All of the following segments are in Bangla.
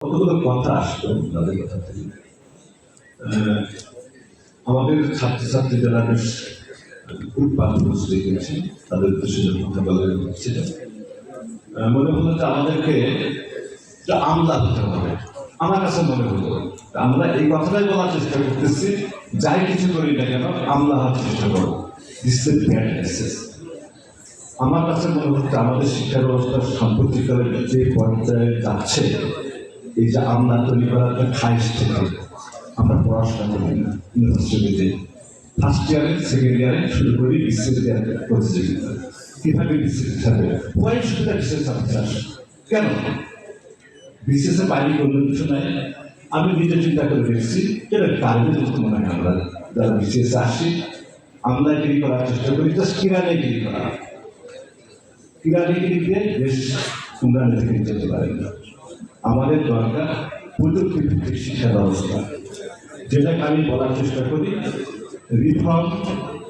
কতগুলো কথা আসলো তাদের কথা থেকে। আমাদের ছাত্রছাত্রী যারা বেশ উৎপাদ বসে গেছে তাদের উদ্দেশ্যে কথা বলা হচ্ছিল, মনে হলো যে আমাদেরকে আমলা হতে হবে। আমার কাছে মনে হলো আমরা এই কথাটাই বলার চেষ্টা করতেছি, যাই কিছু করি না কেন আমলা হওয়ার চেষ্টা করো। আমার কাছে মনে হচ্ছে আমাদের শিক্ষা ব্যবস্থা সাম্প্রতিককালে যে পর্যায়ে যাচ্ছে, এই যে আমলা তৈরি করার একটা খাইশ থেকে আমরা পড়াশোনা করি না। ইউনিভার্সিটিতে ফার্স্ট ইয়ারে সেকেন্ড ইয়ারে শুরু করি বিসিএস প্রতিযোগিতা। কিভাবে বিসিএস হবে সুবিধা বিসিএস কেন বিসিএসের বাইরে কোনো কিছু নাই। আমি নিজে চিন্তা করে দেখছি কেন কারণে যদি মনে হয় আমরা যারা বিসিএস আসি আমলাগিরি করার চেষ্টা করি, জাস্ট কিরানিগিরি করা। কিরানিগিরি দিয়ে বেশ উন্নয়নের দিকে যেতে পারি না। আমাদের দরকার প্রযুক্তি ভিত্তিক শিক্ষা ব্যবস্থা, যেটাকে আমি বলার চেষ্টা করি রিফর্ম,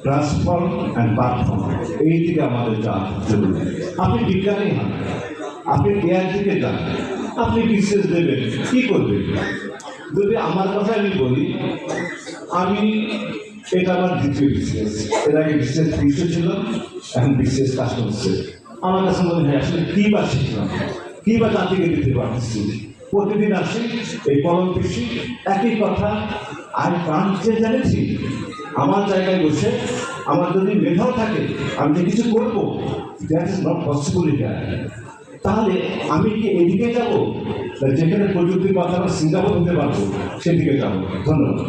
ট্রান্সফর্ম অ্যান্ড পারফর্ম। এই দিকে আমাদের যাওয়া জরুরি। আপনি বিজ্ঞানী হন, আপনি এআই দিকে যান, আপনি বিশেষ দেবেন কি করবেন? যদি আমার কথা আমি বলি, আমি এটা আমার দ্বিতীয় বিশেষ, এর আগে বিশেষ বিশ্ব ছিল, এখন বিশেষ কাজ করছে। আমার কাছে মনে হয় আসলে কি বা শিখলাম, কি বা জাতিকে দিতে পারছি। প্রতিদিন আসি এই কলম পিসি একই কথা, আর প্রান্তে জানেছি আমার জায়গায় বসে আমার যদি মেধাও থাকে আমি যে কিছু করবো, that is not possible here. তাহলে আমি কি এদিকে যাবো যেখানে প্রযুক্তির কথা সিঙ্গাপুর হতে পারবো, সেদিকে যাবো। ধন্যবাদ।